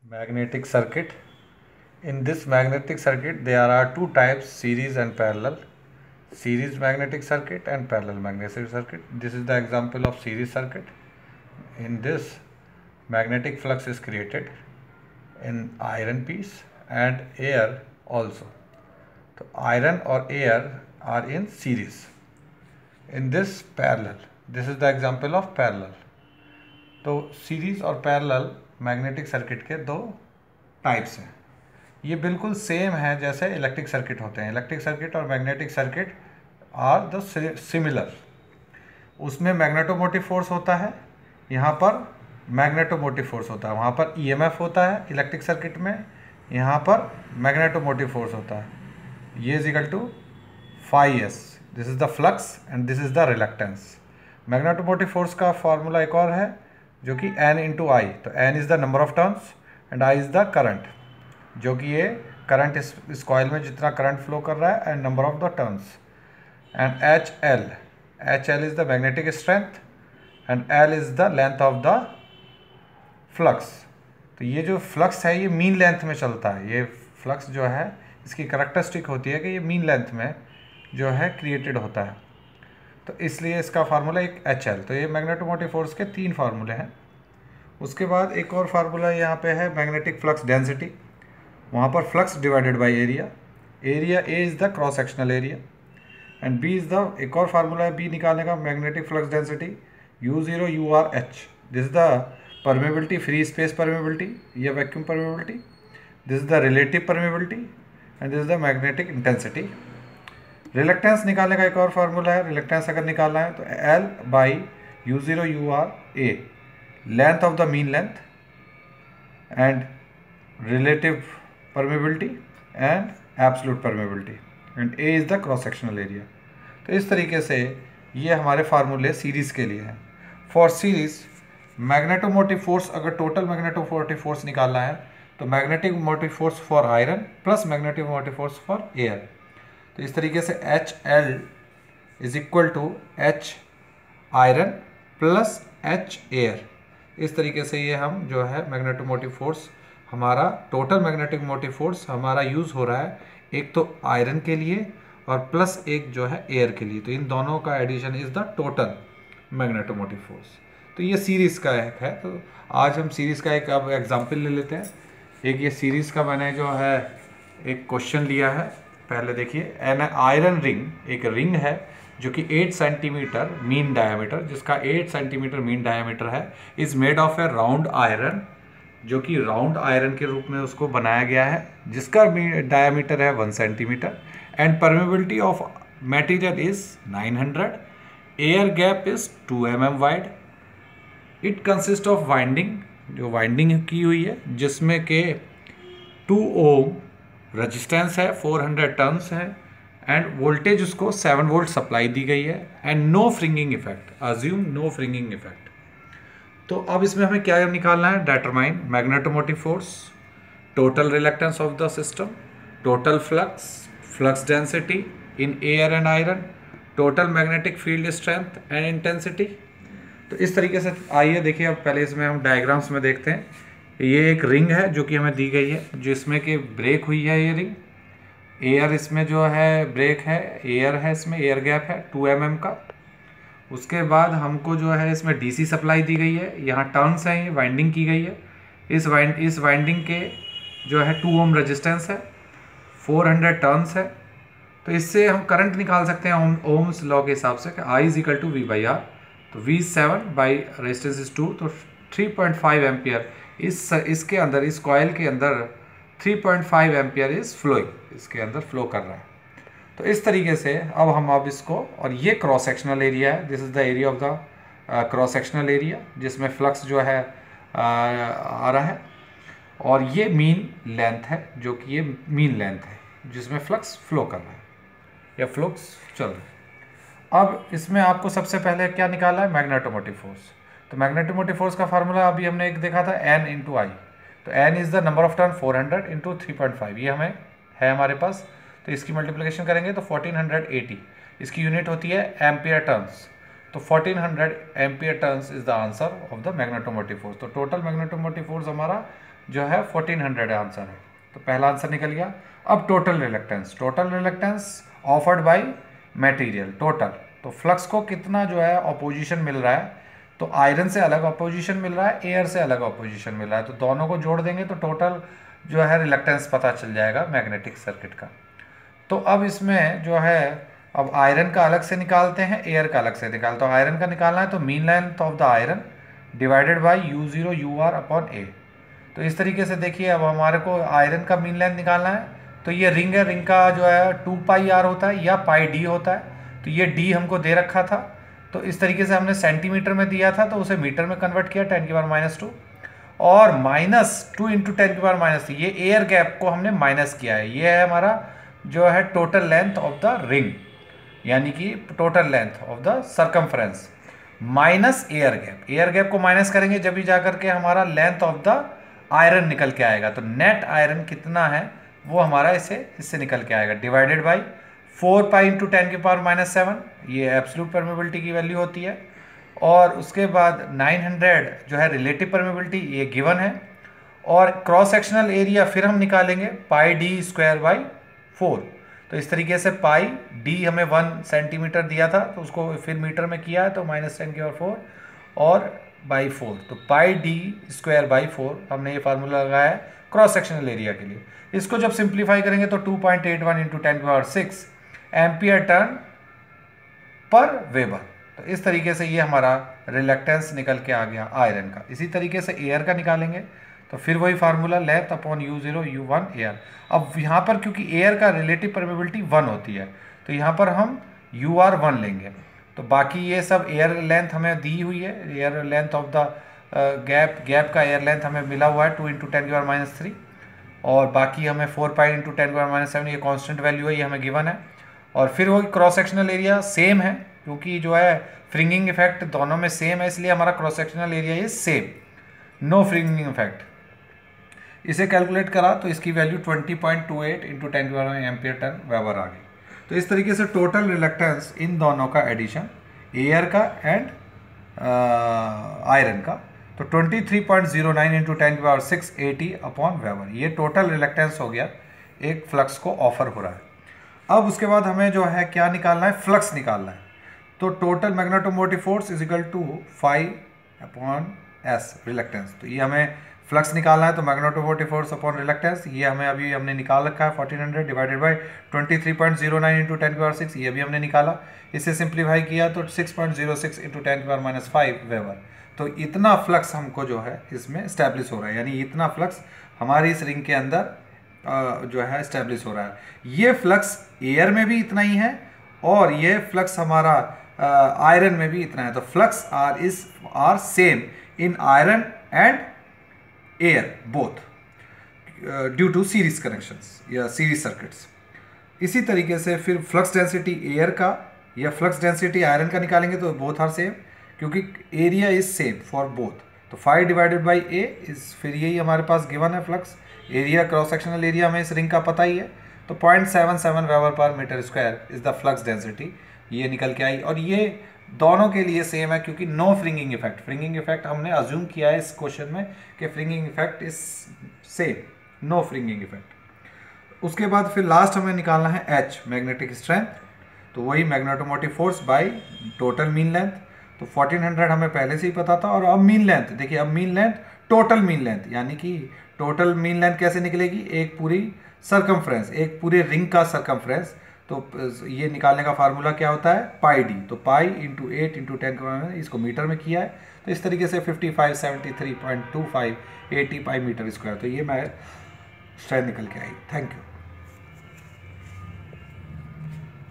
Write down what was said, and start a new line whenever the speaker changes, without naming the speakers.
Magnetic circuit. In this magnetic circuit there are two types, series and parallel. Series magnetic circuit and parallel magnetic circuit. This is the example of series circuit. In this, magnetic flux is created in iron piece and air also. So iron or air are in series. In this, parallel. This is the example of parallel. तो series और parallel magnetic circuit के दो types हैं। ये बिल्कुल same है जैसे electric circuit होते हैं। इलेक्ट्रिक सर्किट और magnetic circuit are the similar. उसमें मैग्नेटोमोटिव फोर्स होता है, यहाँ पर मैग्नेटोमोटिव फोर्स होता है। वहाँ पर ईएमएफ होता है इलेक्ट्रिक सर्किट में, यहाँ पर मैग्नेटोमोटिव फोर्स होता है। ये is equal to phi S. This is the flux and this is the reluctance. Magnetomotive force का फॉर्मूला एक और है जो कि N इंटू आई। तो N is the number of turns and I is the current, जो कि ये करंट इस कॉइल में जितना करंट फ्लो कर रहा है and number of the turns. And H L is the magnetic strength and L is the length of the flux. तो ये जो फ्लक्स है ये मीन लेंथ में चलता है। ये फ्लक्स जो है इसकी करैक्टरिस्टिक होती है कि ये मीन लेंथ में जो है क्रिएटेड होता है। तो इसलिए इसका फार्मूला एक एच एल। तो ये मैग्नेटोमोटिव फोर्स के तीन फार्मूले हैं। उसके बाद एक और फार्मूला यहाँ पे है मैग्नेटिक फ्लक्स डेंसिटी। वहाँ पर flux divided by area. Area A is the cross sectional area and B is the, एक और फार्मूला है बी निकालने का, magnetic flux density U0 UR/H। This is the permeability, free space permeability या vacuum permeability. This is the relative permeability and this is the magnetic intensity. Reluctance निकालने का एक और फार्मूला है। रिलक्टेंस अगर निकालना है तो L by U0 UR/A, length of the mean length and relative permeability and absolute permeability and A is the cross sectional area. तो इस तरीके से ये हमारे फार्मूले सीरीज़ के लिए हैं। फॉर सीरीज मैग्नेटोमोटिव फोर्स, अगर टोटल मैग्नेटोमोटिव फोर्स निकालना है तो magnetic motive force for iron plus magnetic motive force for air. तो इस तरीके से H L is equal to H iron plus H air. इस तरीके से ये हम जो है मैग्नेटोमोटिव फोर्स, हमारा टोटल मैग्नेटिक मोटिव फोर्स हमारा यूज़ हो रहा है एक तो आयरन के लिए और प्लस एक जो है एयर के लिए। तो इन दोनों का addition is the total magnetomotive force. तो ये सीरीज़ का एक है। तो आज हम सीरीज़ का एक अब एग्जाम्पल ले लेते हैं। एक ये सीरीज़ का मैंने जो है एक क्वेश्चन लिया है। पहले देखिए, एन आयरन रिंग, एक रिंग है जो कि 8 सेंटीमीटर मीन डायमीटर, जिसका 8 सेंटीमीटर मीन डायमीटर है, is made of A round iron, जो कि राउंड आयरन के रूप में उसको बनाया गया है, जिसका डायमीटर है 1 centimetre and permeability of material is 900, air gap is 2 mm wide. It consist of winding, जो वाइंडिंग की हुई है जिसमें के 2 ओम रेजिस्टेंस है, 400 टर्न्स है एंड वोल्टेज उसको 7 वोल्ट सप्लाई दी गई है and no fringing effect, assume no fringing effect. तो अब इसमें हमें क्या निकालना है? Determine magnetomotive force, total reluctance of the system, total flux, flux density in air and iron, total magnetic field strength and intensity. तो इस तरीके से आइए देखिए, अब पहले इसमें हम डायग्राम्स में देखते हैं। ये एक रिंग है जो कि हमें दी गई है, जिसमें कि ब्रेक हुई है ये रिंग। एयर इसमें जो है ब्रेक है, एयर है, इसमें एयर गैप है 2 mm का। उसके बाद हमको जो है इसमें डीसी सप्लाई दी गई है, यहाँ टर्न्स हैं, ये वाइंडिंग की गई है। इस वाइंडिंग के जो है 2 ओम रेजिस्टेंस है, 400 टर्न्स है। तो इससे हम करंट निकाल सकते हैं ओम्स लॉ के हिसाब से कि I is equal to V/R। तो V7 बाई रेजिस्टेंस इज 2, तो 3.5 एम्पियर इसके अंदर, इस कॉइल के अंदर 3.5 एम्पियर इज फ्लोइंग, इसके अंदर फ्लो कर रहा है। तो इस तरीके से अब इसको, और ये क्रॉस सेक्शनल एरिया है, this is the area of the cross sectional area जिसमें फ्लक्स जो है आ रहा है, और ये मीन लेंथ है, जो कि ये मीन लेंथ है जिसमें फ्लक्स फ्लो कर रहा है या फ्लक्स चल रहा है। अब इसमें आपको सबसे पहले क्या निकाला है? Magnetomotive force. तो मैग्नेटोमोटिव फोर्स का फार्मूला अभी हमने एक देखा था, N इंटू आई। तो N is the number of turn 400 into 3.5, ये हमें है हमारे पास। तो इसकी मल्टीप्लिकेशन करेंगे तो 1480, इसकी यूनिट होती है एम्पियर टर्न्स। तो 1400 ampere turns is the answer of the magnetomotive force. तो टोटल मैग्नेटोमोटिव फोर्स हमारा जो है 1400 आंसर है। तो पहला आंसर निकल गया। अब total reluctance offered by material total, तो फ्लक्स को कितना जो है ऑपोजिशन मिल रहा है, तो आयरन से अलग ऑपोजिशन मिल रहा है, एयर से अलग ऑपोजिशन मिल रहा है, तो दोनों को जोड़ देंगे तो टोटल जो है रिलक्टेंस पता चल जाएगा मैग्नेटिक सर्किट का। तो अब इसमें जो है अब आयरन का अलग से निकालते हैं, एयर का अलग से निकालते हैं। तो आयरन का निकालना है तो mean length of the iron divided by U0 UR upon A। तो इस तरीके से देखिए, अब हमारे को आयरन का मीन लेंथ निकालना है, तो ये रिंग है, रिंग का जो है 2πr होता है या πd होता है, तो ये d हमको दे रखा था, तो इस तरीके से हमने सेंटीमीटर में दिया था तो उसे मीटर में कन्वर्ट किया 10⁻⁻², और -2 × 10⁻³ ये एयर गैप को हमने माइनस किया है। ये है हमारा जो है total length of the ring, यानी कि total length of the circumference minus air gap को माइनस करेंगे जब भी जाकर के हमारा लेंथ ऑफ द आयरन निकल के आएगा। तो नेट आयरन कितना है वो हमारा इससे निकल के आएगा, डिवाइडेड बाई 4π × 10⁻⁷, ये एब्सोल्यूट परमेबिलिटी की वैल्यू होती है, और उसके बाद 900 जो है रिलेटिव परमेबिलिटी, ये गिवन है, और क्रॉस सेक्शनल एरिया फिर हम निकालेंगे πd²/4। तो इस तरीके से पाई डी हमें 1 सेंटीमीटर दिया था, तो उसको फिर मीटर में किया है तो -10⁻⁴ और /4, तो πd²/4 हमने ये फार्मूला लगाया है क्रॉस सेक्शनल एरिया के लिए। इसको जब सिंप्लीफाई करेंगे तो 2.81 × 10⁻⁶ एम्पियर टर्न पर वेबर। तो इस तरीके से ये हमारा रिलक्टेंस निकल के आ गया आयरन का। इसी तरीके से एयर का निकालेंगे तो फिर वही formula length upon U0 U1 air. अब यहाँ पर क्योंकि एयर का रिलेटिव परमेबिलिटी 1 होती है, तो यहाँ पर हम UR1 लेंगे। तो बाकी ये सब एयर लेंथ हमें दी हुई है, air length of the gap का एयर लेंथ हमें मिला हुआ है 2 × 10⁻³ और बाकी हमें 4π × 10⁻⁷, ये कांस्टेंट वैल्यू है, ये हमें गिवन है। और फिर वही क्रॉस सेक्शनल एरिया सेम है, क्योंकि जो है फ्रिंगिंग इफेक्ट दोनों में सेम है, इसलिए हमारा क्रॉस सेक्शनल एरिया ये सेम, नो फ्रिंगिंग इफेक्ट। इसे कैलकुलेट करा तो इसकी वैल्यू 20.28 × 10⁻⁻⁴ एम्पियर टन वेबर आ गई। तो इस तरीके से टोटल रिलक्टेंस इन दोनों का एडिशन, एयर का एंड आयरन का, तो 23.09 × 10⁻⁶ AT अपॉन वेबर, ये टोटल रिलक्टेंस हो गया एक फ्लक्स को ऑफर हो रहा है। अब उसके बाद हमें जो है क्या निकालना है, फ्लक्स निकालना है। तो total magnetomotive force is equal to φ/s reluctance. तो ये हमें फ्लक्स निकालना है, तो मैग्नेटोमोटिव फोर्स अपॉन रिलक्टेंस ये हमने निकाल रखा है 1400 डिवाइडेड बाई 23.09 × 10⁻⁶, ये भी हमने निकाला। इसे सिंप्लीफाई किया तो 6.06 × 10⁻⁵ वेबर। तो इतना फ्लक्स हमको जो है इसमें इस्टेब्लिश हो रहा है, यानी इतना फ्लक्स हमारी इस रिंग के अंदर जो है इस्टेब्लिश हो रहा है। ये फ्लक्स एयर में भी इतना ही है और ये फ्लक्स हमारा आयरन में भी इतना है। तो flux are same in iron and air both due to series connections या सीरीज सर्किट्स। इसी तरीके से फिर फ्लक्स डेंसिटी एयर का या फ्लक्स डेंसिटी आयरन का निकालेंगे तो बोथ आर सेम, क्योंकि area is same for both. तो φ डिवाइडेड बाई A इज, फिर यही हमारे पास गिवन है flux area, cross sectional area हमें इस रिंग का पता ही है, तो 0.77 weber per meter square is the flux density, ये निकल के आई। और ये दोनों के लिए सेम है, क्योंकि नो फ्रिंगिंग इफेक्ट हमने अज्यूम किया है इस क्वेश्चन में कि fringing effect is same, no fringing effect. उसके बाद फिर लास्ट हमें निकालना है H मैग्नेटिक स्ट्रेंथ, तो वही magnetomotive force by total mean length. तो 1400 हमें पहले से ही पता था। और अब मीन लेंथ देखिए, अब mean length total mean length, यानी कि टोटल मीन लेंथ कैसे निकलेगी, एक पूरी सर्कमफ्रेंस, एक पूरे रिंग का सर्कमफ्रेंस। तो ये निकालने का फार्मूला क्या होता है, πd। तो पाई × 8 × 10⁻⁷, इसको मीटर में किया है, तो इस तरीके से 5573.25 80 पाई मीटर स्क्वायर। तो ये मैं स्ट्रेंथ निकल के आई। Thank you.